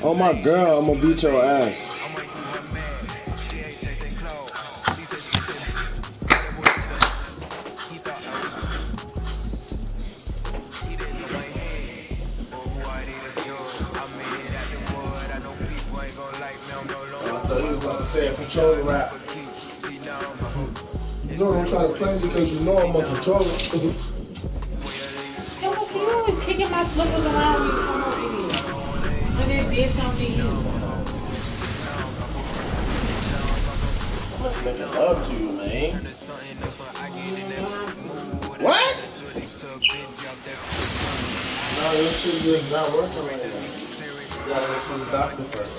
Oh my girl, I'm gonna beat your ass. I thought he was about to say a controller rap. You know don't try to play because you know I'm a controller. You always kicking my slippers around when you come over here. And then did something to you. Let's make love to you, man. What? No, this shit just not working right now. You gotta go see the doctor first.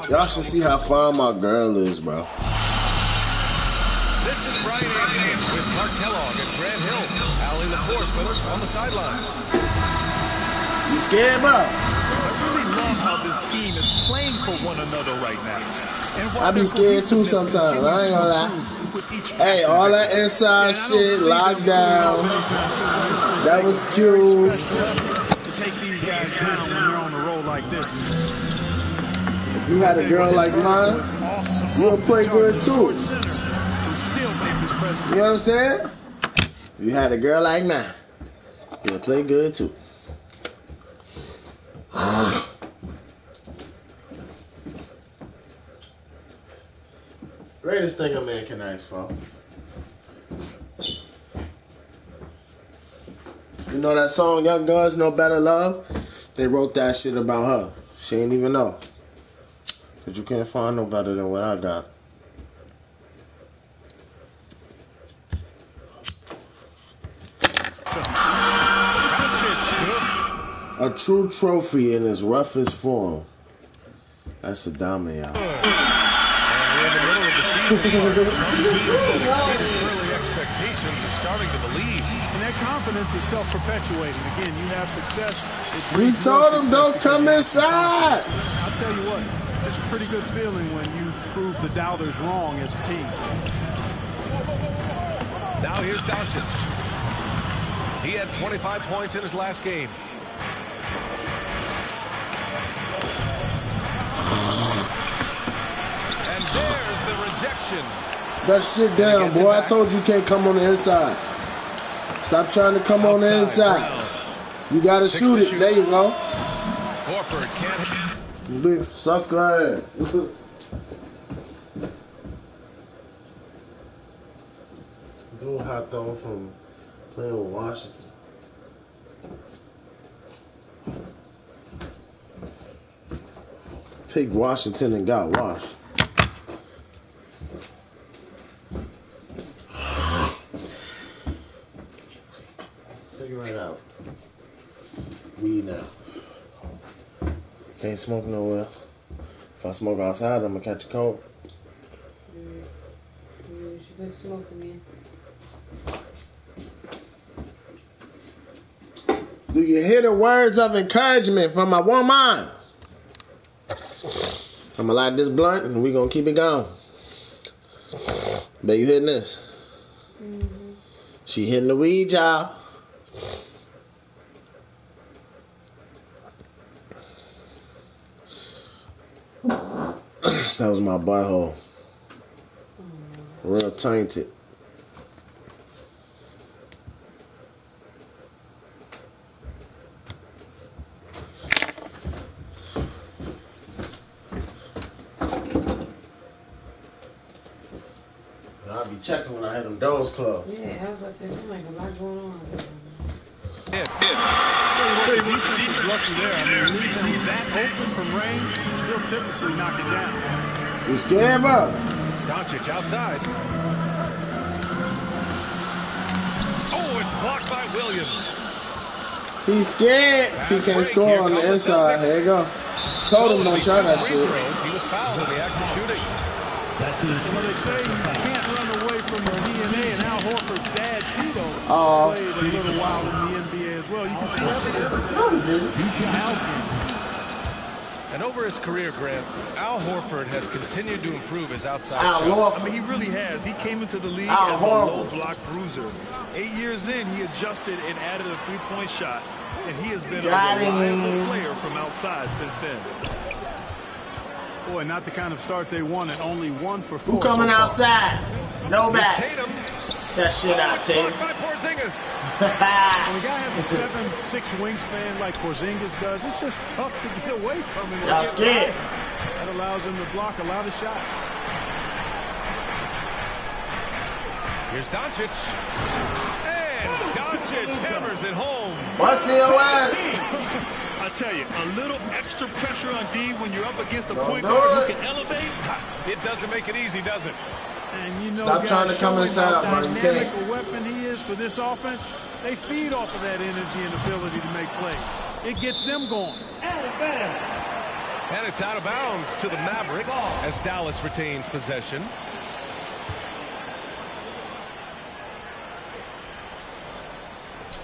Y'all should see how fine my girl is, bro. This is Brian Anderson with Mark Kellogg and Grant Hill. Allie LaForce with us on the sideline. You scared, bro? I really love how this team is playing for one another right now. I be scared too sometimes. I ain't gonna lie. Hey, all that inside shit, lockdown. That was cute. To take these guys down when you're on the road like this. If you had a girl like mine, you would play good too. You know what I'm saying? If you had a girl like mine, you would play good too. Greatest thing a man can ask for. You know that song, Young Guns Know Better Love? They wrote that shit about her. She ain't even know. Cause you can't find no better than what I got. A true trophy in its roughest form. That's a diamond, y'all. And we're in the middle of the season. Some teams that exceeded early expectations are starting to believe. And that confidence is self-perpetuating. Again, you have success. We told them don't come inside. I'll tell you what, it's a pretty good feeling when you prove the doubters wrong as a team. Now here's Doncic. He had 25 points in his last game. And there's the rejection. That shit down, boy. I told you can't come on the inside. Stop trying to come on the inside. You gotta shoot it. There you go. Horford can't. Big sucker. Dude hopped on from playing with Washington. Picked Washington and got washed. Cigarette out. Weed now. Can't smoke nowhere. If I smoke outside, I'm gonna catch a cold. You should quit smoking then. Do you hear the words of encouragement from my woman? I'm gonna light this blunt and we're gonna keep it going. Bet you hitting this. Mm-hmm. She hitting the weed, y'all. That was my butthole. Real tainted. I'll be checking when I hit them doors closed. Yeah, I was about to say, there's like a lot going on. The defense is lucky there. I mean, leaving him that open from range, he'll typically knock it down. You scared, bro? Doncic outside. Oh, it's blocked by Williams. He's scared. He can't score on the inside. Here you go. Told him don't try that shit. He was fouled in the act of shooting. Well, they say you can't run away from the DNA, and Al Horford's dad, Tito, played a little while in the NBA as well. You can see evidence of that. Al's game. And over his career, Grant, Al Horford has continued to improve his outside Al shot. I mean, he really has. He came into the league Al as a Horford. low block bruiser. 8 years in, he adjusted and added a three-point shot, and he has been a reliable player from outside since then. Boy, not the kind of start they wanted. Only 1 for 4. Who coming outside? No Here's back. Tatum. That shit out, Tatum. Blocked by Porzingis. When a guy has a 7'6" wingspan like Porzingis does, it's just tough to get away from him. Y'all scared. That allows him to block a lot of shots. Here's Doncic. And Doncic hammers it home. What's the OL? I tell you, a little extra pressure on D when you're up against a Don't point do guard it. who can elevate. It doesn't make it easy, does it? And you know, Stop guys trying to come showing inside, how bro. You dynamic can't. a weapon he is for this offense. They feed off of that energy and ability to make plays. It gets them going. And it's out of bounds to the Mavericks as Dallas retains possession.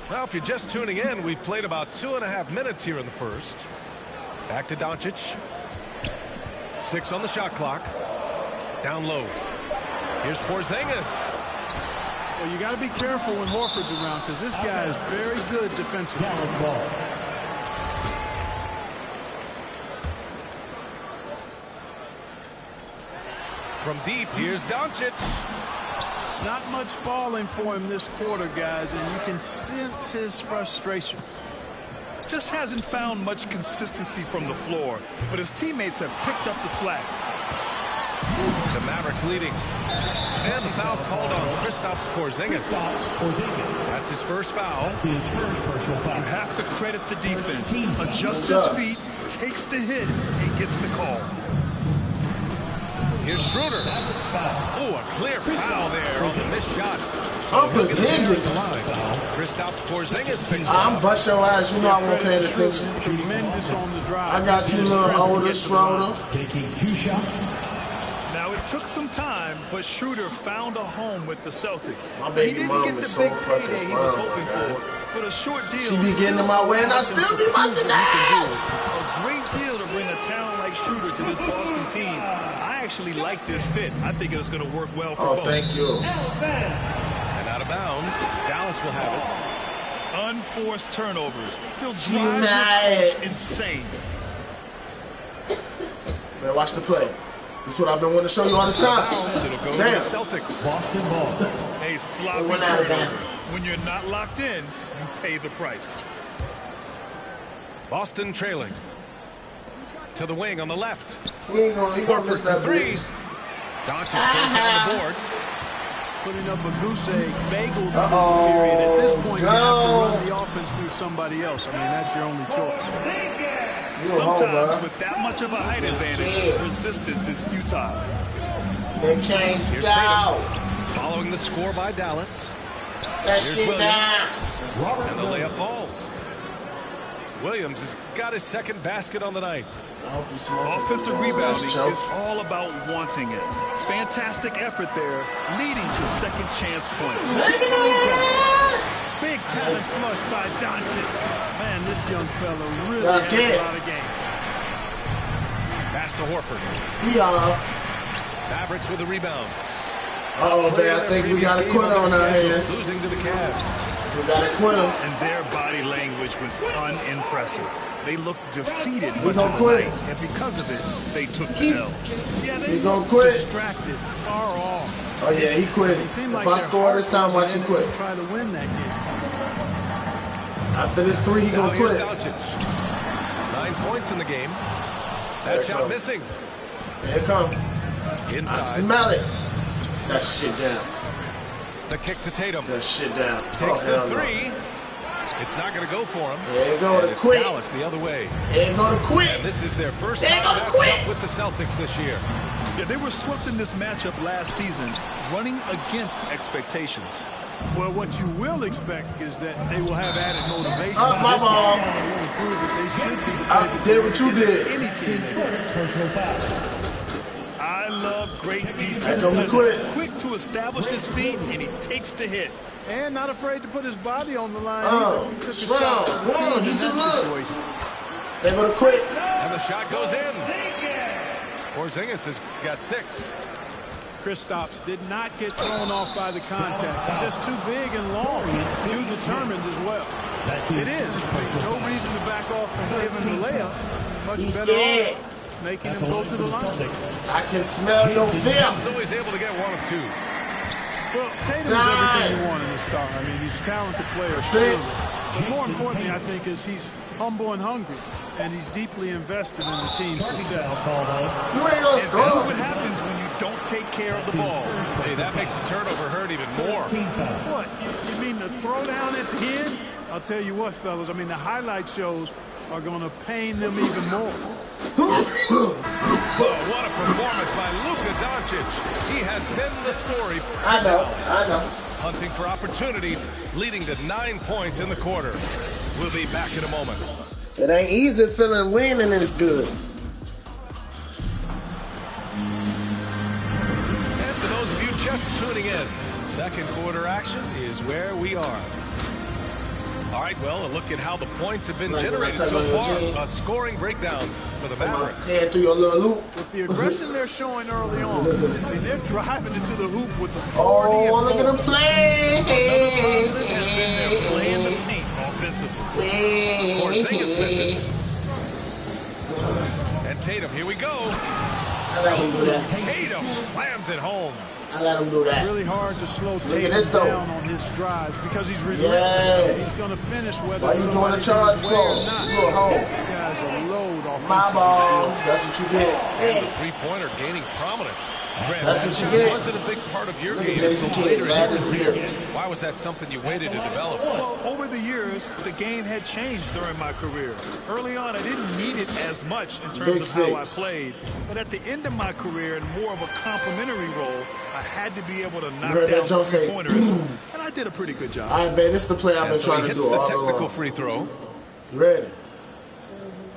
Well, if you're just tuning in, we've played about 2.5 minutes here in the first. Back to Doncic. 6 on the shot clock. Down low. Here's Porzingis. Well, you got to be careful when Horford's around because this guy is very good defensively. From deep, here's Doncic. Not much falling for him this quarter, guys, and you can sense his frustration. Just hasn't found much consistency from the floor, but his teammates have picked up the slack. The Mavericks leading. And the foul called on Kristaps Porzingis. That's his first foul. You have to credit the defense. Adjusts his feet, takes the hit, and gets the call. Here's Schroeder. Oh, a clear foul there on the missed shot. I'm Porzingis. Kristaps Porzingis picks I'm up. bust your ass. You know I won't pay attention. Tremendous on the drive. I got you, little older Schroeder. Taking 2 shots. Now, it took some time, but Schroeder found a home with the Celtics. My He baby didn't mom get the is so big fucking payday he was fine, hoping man. for, but a short deal. She be getting in my way and I still be busting ass. A great deal to bring a talent like Schroeder to this Boston team. I actually like this fit. I think it's going to work well for Oh, both. thank you. And out of bounds. Dallas will have it. Unforced turnovers. They'll drive United. your coach insane. Man, watch the play. This is what I've been wanting to show you all this time. Bounds, it'll go to the Damn. Celtics. Boston ball. A sloppy went out of turnover. bounds. When you're not locked in, you pay the price. Boston trailing. To the wing on the left. He ain't gonna miss Horford for that 3. bitch. Doncic goes down the board. Putting up a goose egg, bagel this Uh-oh. period. At this point, you have to Go. run the offense through somebody else. I mean, that's your only choice. You a hoe, Sometimes, bro. with that much of a height advantage, resistance is futile. They can't Here's scout. Tatum. Following the score by Dallas. That Here's shit Williams. down. And the layup falls. Williams has got his second basket on the night. Offensive rebounding Nice choke. is all about wanting it. Fantastic effort there, leading to second chance points. Big talent flush by Doncic. Man, this young fella really That's has it. a lot of game. Pass to Horford. We are. Mavericks with the rebound. Oh, man, I think we got to quit on our hands. Losing to the Cavs. We got to quit them. And their body language was unimpressive. They looked defeated We much gonna of the quit. night, and because of it, they took the L. Yeah, they We gonna looked quit. distracted, far off. Oh, yeah, he quit. It seemed If like I their score this time, heart watch him was quit. to try to win that game. After this 3, he Now gonna here's quit. Doncic. 9 points in the game. There That it shot comes. missing. Here it come. I Inside. smell it. That shit down. The kick to Tatum. That shit down. Takes oh, the hell no. 3. It's not going to go for him. There you go And to it's quit. Dallas the other way. Here you go to quit. And this is their first They're time gonna matched quit. up with the Celtics this year. Yeah, they were swept in this matchup last season, running against expectations. Well, what you will expect is that they will have added motivation. Up my This game ball. will prove that they should be the I favorite did what you did. any team. I love great defense. Here comes the quit. Quick to establish his feet, and he takes the hit. And not afraid to put his body on the line. Oh, He took a strong. shot for the team in He too that good. situation. They go to quit. And the shot goes in. Porzingis has got 6. Kristaps did not get thrown off by the contact. He's just too big and long, too determined as well. It is. No reason to back off from giving the layup. Much better off making him go to the line. I can smell your film. So he's able to get 1 of 2. Well, Tatum is everything you want in a star. I mean, he's a talented player, surely. But more importantly, I think, is he's humble and hungry, and he's deeply invested in the team's success. You ain't gonna And score. that's what happens when you don't take care of the ball. Hey, that makes the turnover hurt even more. What? You mean the throwdown at the end? I'll tell you what, fellas. I mean, the highlight shows are going to pain them even more. Oh, what a performance by Luka Doncic. He has been the story for I know. hunting for opportunities, leading to 9 points in the quarter. We'll be back in a moment. It ain't easy feeling winning is good. And for those of you just tuning in, second quarter action is where we are. All right, well, a look at how the points have been generated so far. A scoring breakdown for the Mavericks. Head through your little loop. With the aggression they're showing early on, I mean, they're driving into the hoop with authority. Oh, look at them play. Another positive has been their play in the paint offensively. Porzingis misses. And Tatum, here we go. I let him do that. Tatum slams it home. I let him do that. Really hard to slow at Tatum this, though. down on his drive because he's relentless. Yeah. He's going to finish whether Why you doing the somebody's charge in his way or for? not. You go home. This guy's a load offensively. My ball. That's what you get. And the three-pointer gaining prominence. Grant, That's what you get. wasn't a big part of your Look game at Jason until Kidd, later in mad your as career. bitch. Why was that something you waited to develop? Well, over the years, the game had changed during my career. Early on, I didn't need it as much in terms of how I played. But at the end of my career, in more of a complimentary role, I had to be able to knock heard that down joke say, three-pointers. And I did a pretty good job. All right, man, this is the play I've And been so he trying to hits do the all technical along. free throw. You ready?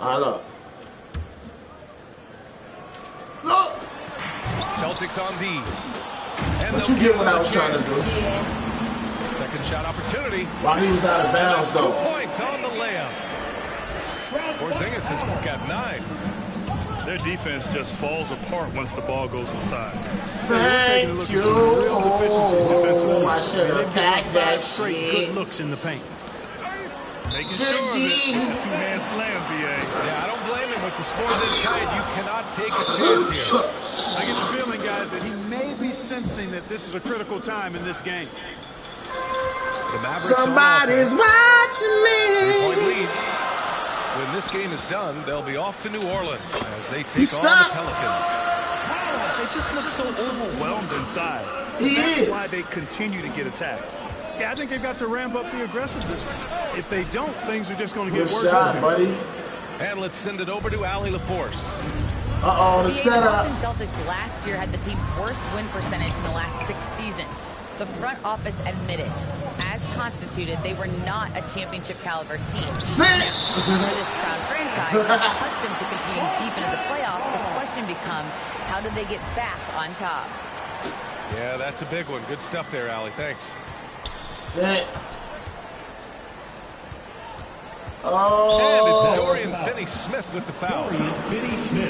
All right, look. Look! Celtics on D. And What they'll you get give what him I a was trying to chance. do? Second shot opportunity. While he was out of bounds, 2 though. points on the layup. Porzingis has got 9. Their defense just falls apart once the ball goes inside. Thank you. Oh, I should have packed that Straight shit. good looks in the paint. Making sure of it with the two-hand slam, BA. Yeah, I don't blame him with the score this tight. You cannot take a chance here. I get the feeling, guys, that he may be sensing that this is a critical time in this game. The Mavericks Somebody's on watching offense. 3-point me. lead. When this game is done, they'll be off to New Orleans as they take What's on up? the Pelicans. They just look so overwhelmed inside. He That's is. why they continue to get attacked. Yeah, I think they've got to ramp up the aggressiveness. If they don't, things are just going to get Good worse. shot, buddy. And let's send it over to Allie LaForce. Uh-oh, the The setup. Boston Celtics last year had the team's worst win percentage in the last 6 seasons. The front office admitted, as constituted, they were not a championship caliber team. Sit. For this proud franchise, accustomed to competing deep into the playoffs, the question becomes, how do they get back on top? Yeah, that's a big one. Good stuff there, Allie. Thanks. Sit. And it's Oh. Dorian Finney-Smith with the foul.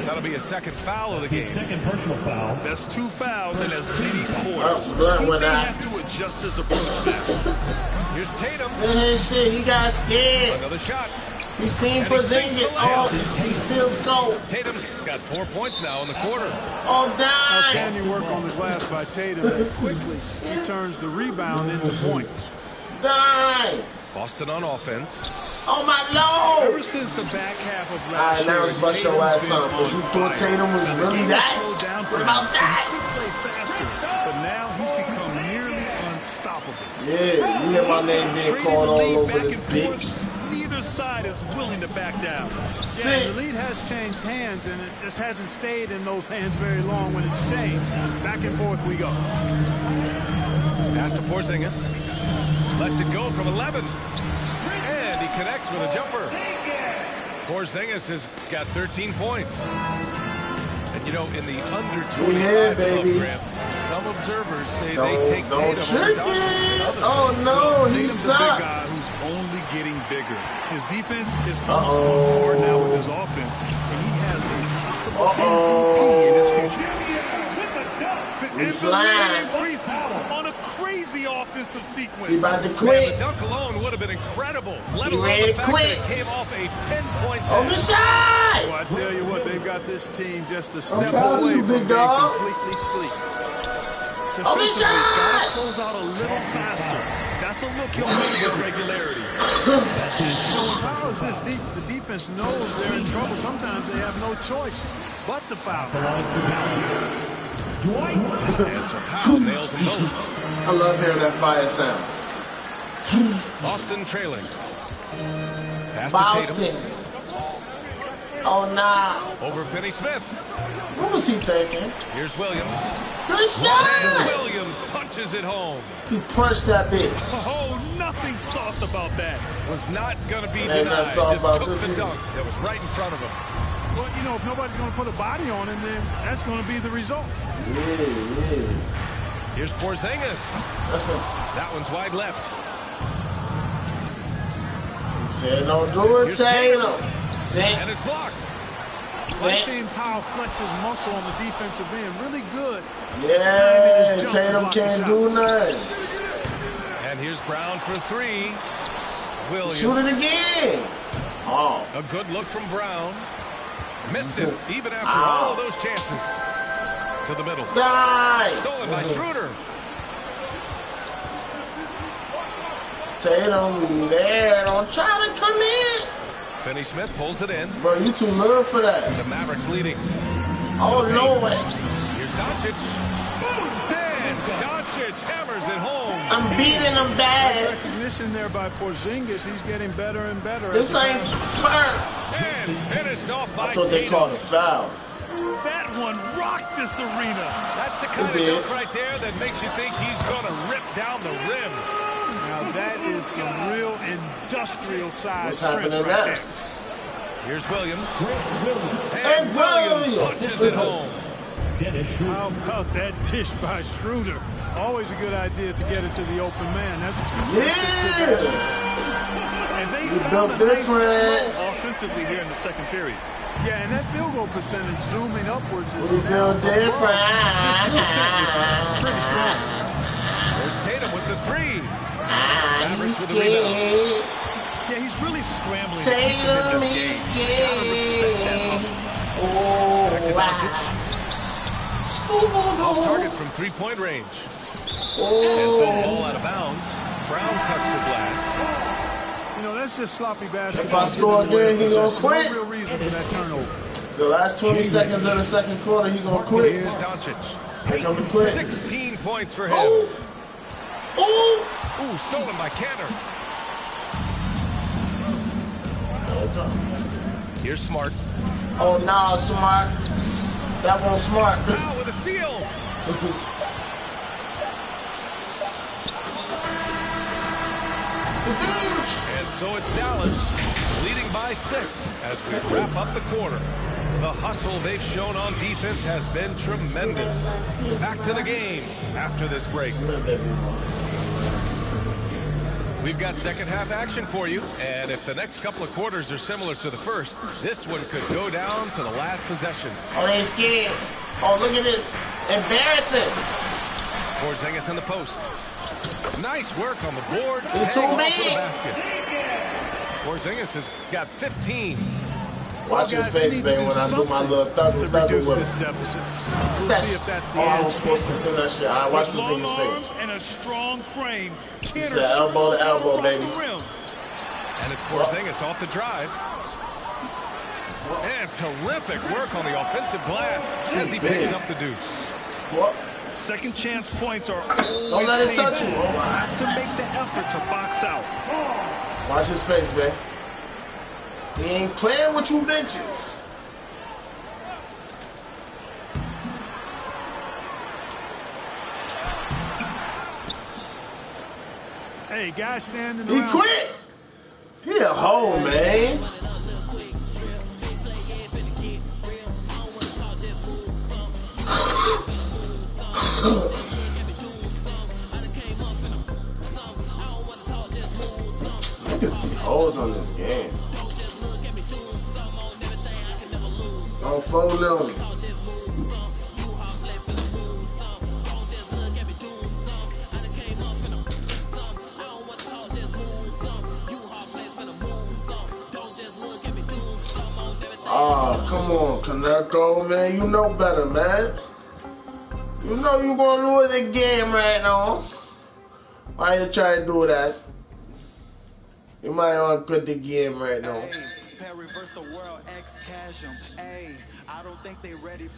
That'll be a second foul of the game. That's 2 fouls in as many Oh, quarters. Blunt He went may out. have to adjust his approach now. Here's Tatum. Man, shit, he got scared. Another shot. He seen And he sinks Porzingis. the layup. Oh, he feels cold. Tatum's got 4 points now in the quarter. Oh, dang. Outstanding work on the glass by Tatum, and quickly he turns the rebound into points. Dang. Boston on offense. Oh, my Lord. Ever since the back half of All last right, year, now let's bust your Tatum's ass been up. Because you on thought fire. Tatum was The really game that? slowed down for What him. about that? He could play faster, but now he's become nearly unstoppable. Yeah, you hear my name being Trading called the all lead over back this and bitch. forth, neither side is willing to back down. Yeah, and the lead has changed hands, and it just hasn't stayed in those hands very long when it's changed. Back and forth we go. Pass to Porzingis. Lets it go from 11. And he connects with a jumper. Porzingis has got 13 points. And you know, in the under 25 Yeah, club, baby. Grant, some observers say they take Don't Tatum over trick Doncic and it. others. Oh, no, he Tatum's a big sucked. guy who's only getting bigger. His defense is almost on par now with his offense, and he has a possible MVP in his future. He's flying. Increases on a crazy offensive sequence. He about to Man, quit. the dunk alone would have been incredible. Let He alone ready the to fact quit. that it came off a 10-point On the pass. side. Well, I tell you what, they've got this team just a step proud of away you, from big being dog. completely sleep. Defensively, gotta close out a little faster. That's a look he'll make with regularity. How is this deep? The defense knows they're in trouble. Sometimes they have no choice but to foul. And so Powell nails them both. I love hearing that fire sound. Boston trailing. Pass to Tatum. Boston. Oh, nah. Over Finney Smith. What was he thinking? Here's Williams. Good And shot. Williams punches it home. He punched that bitch. Oh, nothing soft about that. Was not going to be Ain't denied. nothing soft Just about took this the either. dunk that was right in front of him. Well, you know, if nobody's going to put a body on him, then that's going to be the result. Yeah. Here's Porzingis. That one's wide left. He said, don't do it, Here's Tatum. See? And it's blocked. Like seeing Powell flex his muscle on the defensive end. Really good. Yeah, Tatum can't do nothing. And here's Brown for three. Williams. Shoot it again. Oh. A good look from Brown. Missed it, even after all of those chances. To the middle. Die. Stolen by Schroeder. Tatum, we there. Don't try to come in. Finney Smith pulls it in. Bro, you too little for that. The Mavericks leading. Oh, Lord. Here's Doncic. And Doncic hammers it home. I'm beating him Nice bad. recognition there by Porzingis. He's getting better and better. This ain't fair. And finished off by I thought they Tatum. called a foul. That one rocked this arena. That's the kind of It did. dunk right there that makes you think he's going to rip down the rim. Now that is some real industrial size What's strength happening right now? there. Here's Williams. And Williams punches it home. How about that dish by Schroeder? Always a good idea to get it to the open man. That's what's going to Yeah. And they You found built a nice different. flow offensively here in the second period. Yeah, and that field goal percentage zooming upwards is We now built above 50%, which is different. pretty strong. There's Tatum with the three. I'm Mavericks with the rebound. scared. Yeah, he's really scrambling to keep him Tatum in is this game. Gotta respect that scared. hustle. Back to Oh, Doncic. Off target from three-point range. And so the ball out of bounds. Brown touched the glass. You know, that's just sloppy basketball. If I score again, he gonna quit. No real reason for that turnover. The last 20 seconds of the second quarter, he gonna quit. Here's Doncic. Here come the quit. 16 points for him. Oh! Oh! Ooh, stolen by Canner. Here's Smart. Oh, nah, Smart. That one Smart. Now with a steal. And so it's Dallas leading by 6 as we wrap up the quarter. The hustle they've shown on defense has been tremendous. Back to the game after this break. We've got second half action for you, and if the next couple of quarters are similar to the first, this one could go down to the last possession. Oh, they scared. Oh, look at this. Embarrassing. Porzingis in the post. Nice work on the boards. It's heading too off to the big. basket. Porzingis has got 15. Watch his Guys, face, we need to man, do when I do my something little to thuggle reduce with this him. deficit. We'll That's see if that's the I was answer. supposed to send that shit. I watch With long Porzingis' arms face. and a strong frame. He said elbow to elbow, baby. And it's Porzingis off the drive. And terrific work on the offensive glass as he picks up the deuce. What? Second chance points are Don't always let it touch you. painful. Oh, my. Have to make the effort to box out. Watch his face, man. He ain't playing with you bitches. Hey, guys standing He around. quit. He a hoe, man. Look fouls on this game. Don't foul them. Oh, come on, Kaneko, man. You know better, man. You know you gonna lose the game right now. Why you try to do that? You might want to quit the game right now.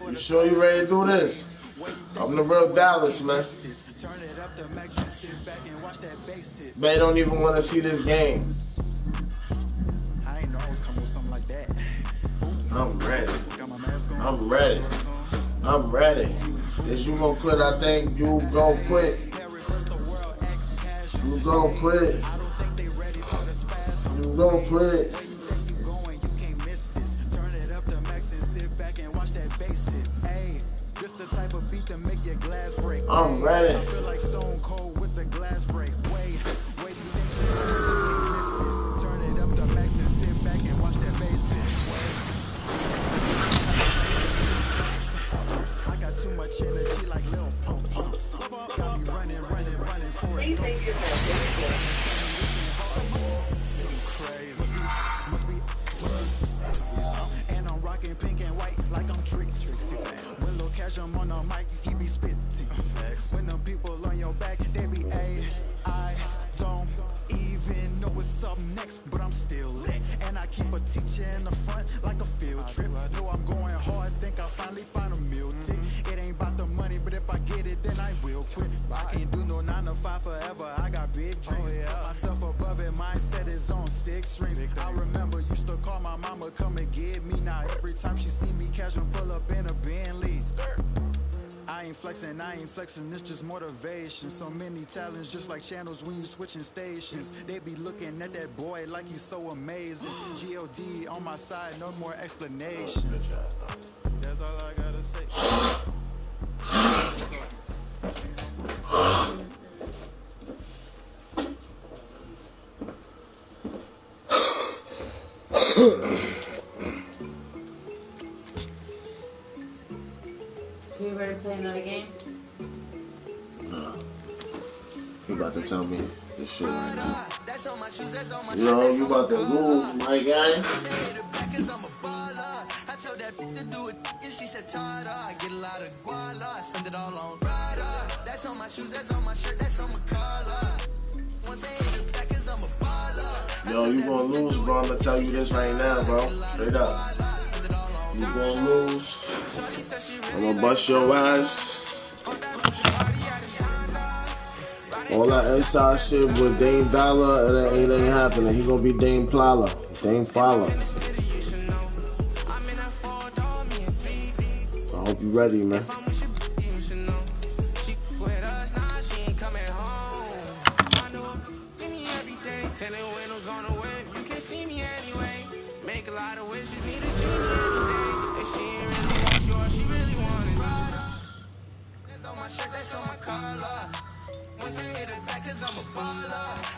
You sure you ready to do this? I'm the real Dallas, man. They don't even want to see this game. I ain't know I was coming with something like that. I'm ready. I'm ready. I'm ready. If you gonna quit, I think you gonna quit. You gonna quit. You gonna quit. I'm ready. And I'm rocking pink and white like I'm Trixie. When Lil Cash I'm on the mic, he be spitting. When them people on your back, they be I don't even know what's up next, but I'm still lit. And I keep a teacher in the front like a field trip. Know I'm going hard, think I'll finally find a meal tick. It ain't about the money, but if I get it, then I will quit. I can't do no 9 to 5 forever, I got big dreams. Myself above it, mindset is on 6 strings. I remember used to call my mama, come and get me. Now every time she see me casual, pull up in a Bentley. I ain't flexing, it's just motivation. So many talents, just like channels when you switching stations. They be looking at that boy like he's so amazing. G.O.D. on my side, no more explanation. That's all I gotta say. So you ready to play another game? No. You about to tell me this shit right now. You know, you about to lose, my guy. She said, I get a lot of guala, I spend it all on Prada. That's on my shoes, that's on my shirt, that's on my collar. Once I hit the back, cause I'm a baller. Yo, you gonna lose, bro. I'm gonna tell you this right now, bro. Straight up. You gonna lose. I'm gonna bust your ass. All that inside shit with Dame Dollar, it ain't happening. He gonna be Dame Plala. Dame Fowler. I hope you ready, man.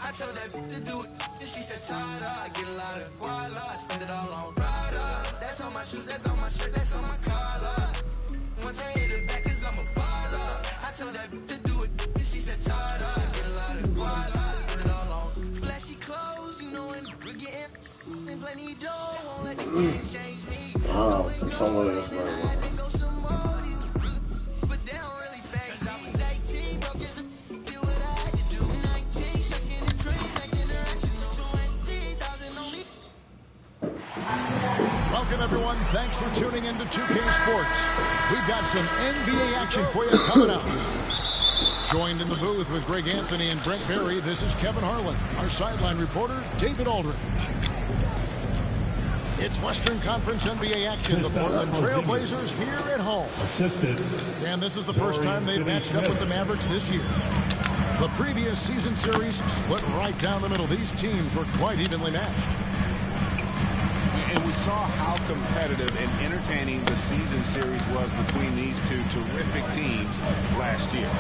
I told that to do it, she said I get a lot of guala, I spend it all on Prada. That's on my shoes, that's on my shirt, that's on my collar. Once I hit it back, cause I'm a baller. I told that to do it, she said I get a lot of guala, I spend it all on flashy clothes, you know, and we're getting plenty dough, won't let the game change me. Oh, someone else, man. Welcome, everyone. Thanks for tuning in to 2K Sports. We've got some NBA action for you coming up. Joined in the booth with Greg Anthony and Brent Berry, this is Kevin Harlan. Our sideline reporter, David Aldridge. It's Western Conference NBA action. The Portland Trail Blazers here at home. And this is the first time they've matched up with the Mavericks this year. The previous season series split right down the middle. These teams were quite evenly matched. And we saw how competitive and entertaining the season series was between these two terrific teams last year.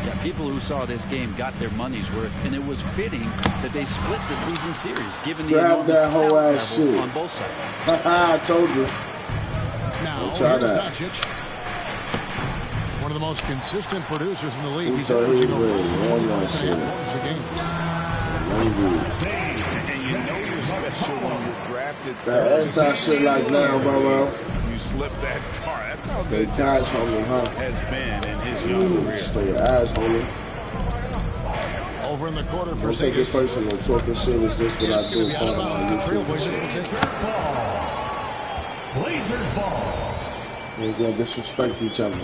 Yeah, people who saw this game got their money's worth, and it was fitting that they split the season series, given the grab enormous that whole talent ass level shit on both sides. I told you. Now, Don't try here's that. Doncic. One of the most consistent producers in the league. He He's thought he averaging was over ready. Yeah, 25 that's and a it. half points a game. And you know you're special when you're drafted. That inside shit like now, bro. You slip that far. That's how They good catch homie, huh? has been in his young career. Straight ass, homie. Over in the quarter, Don't take it personal. Talking shit is just what It's I going do. to be out of bounds. The Trailblazers will take it. Blazers ball. They gonna disrespect each other.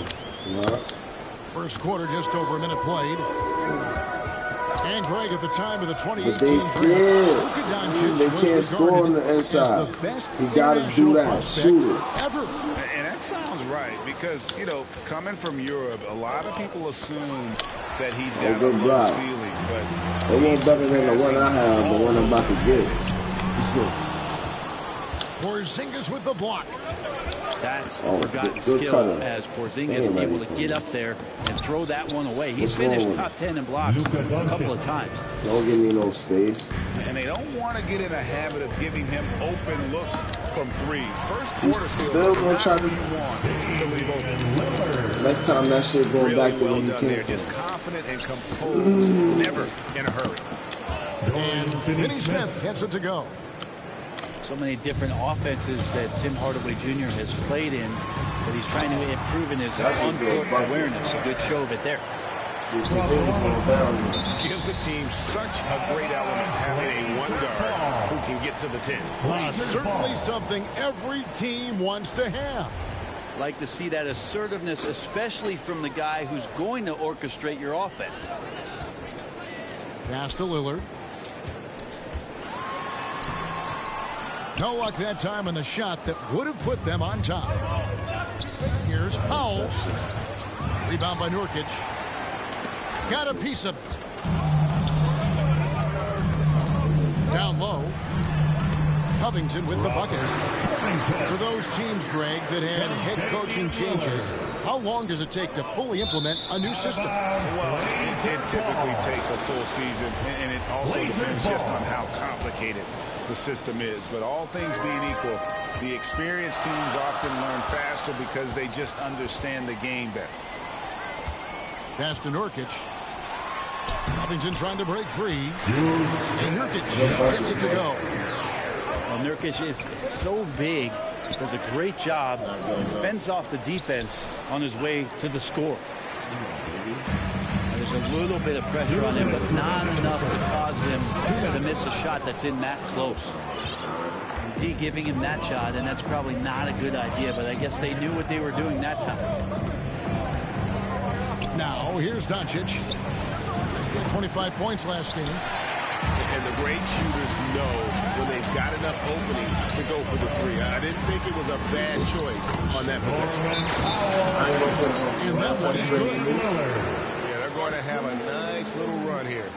You know? First quarter, just over a minute played. And Greg, at the time of the 2018 But they scared. They can't score on the inside. You gotta do that. Shoot it. Ever. And that sounds right because, you know, coming from Europe, a lot of people assume that he's got a good low block. ceiling. But It won't better than the one I have, the one I'm about to get. Porzingis with the block. That's a Oh, forgotten good skill cutter. as Porzingis Damn, able ready to for get me. up there and throw that one away. He's What's wrong finished with top 10 in blocks a couple of times. Don't give me no space. and they don't want to get in a habit of giving him open looks from three. First He's quarter still gonna try to. to leave open. Next time that shit going Really back to well when he done there. came Just from. confident and composed, never in a hurry. And Finney Smith gets it to go. So many different offenses that Tim Hardaway Jr. has played in, but he's trying to improve in his on-court awareness. A good show of it there. See, Porzingis going down. Gives the team such a great element having a one guard who can get to the 10. Certainly something every team wants to have. Like to see that assertiveness, especially from the guy who's going to orchestrate your offense. Pass to Lillard. No luck that time on the shot that would have put them on top. Here's Powell. Rebound by Nurkic. Got a piece of it. Down low. Covington with the bucket. For those teams, Greg, that had head coaching changes, how long does it take to fully implement a new system? Well, it typically takes a full season, and it also depends just on how complicated the system is. But all things being equal, the experienced teams often learn faster because they just understand the game better. Pass to Nurkic. Covington trying to break free. And Nurkic gets it to go. Well, Nurkic is so big, does a great job, and fends off the defense on his way to the score. There's a little bit of pressure on him, but not enough to cause him to miss a shot that's in that close. The D giving him that shot, and that's probably not a good idea, but I guess they knew what they were doing that time. Now, here's Doncic. He had 25 points last game. And the great shooters know when they've got enough opening to go for the three. I didn't think it was a bad choice on that possession. And that one is good. Yeah, they're going to have a nice little run here.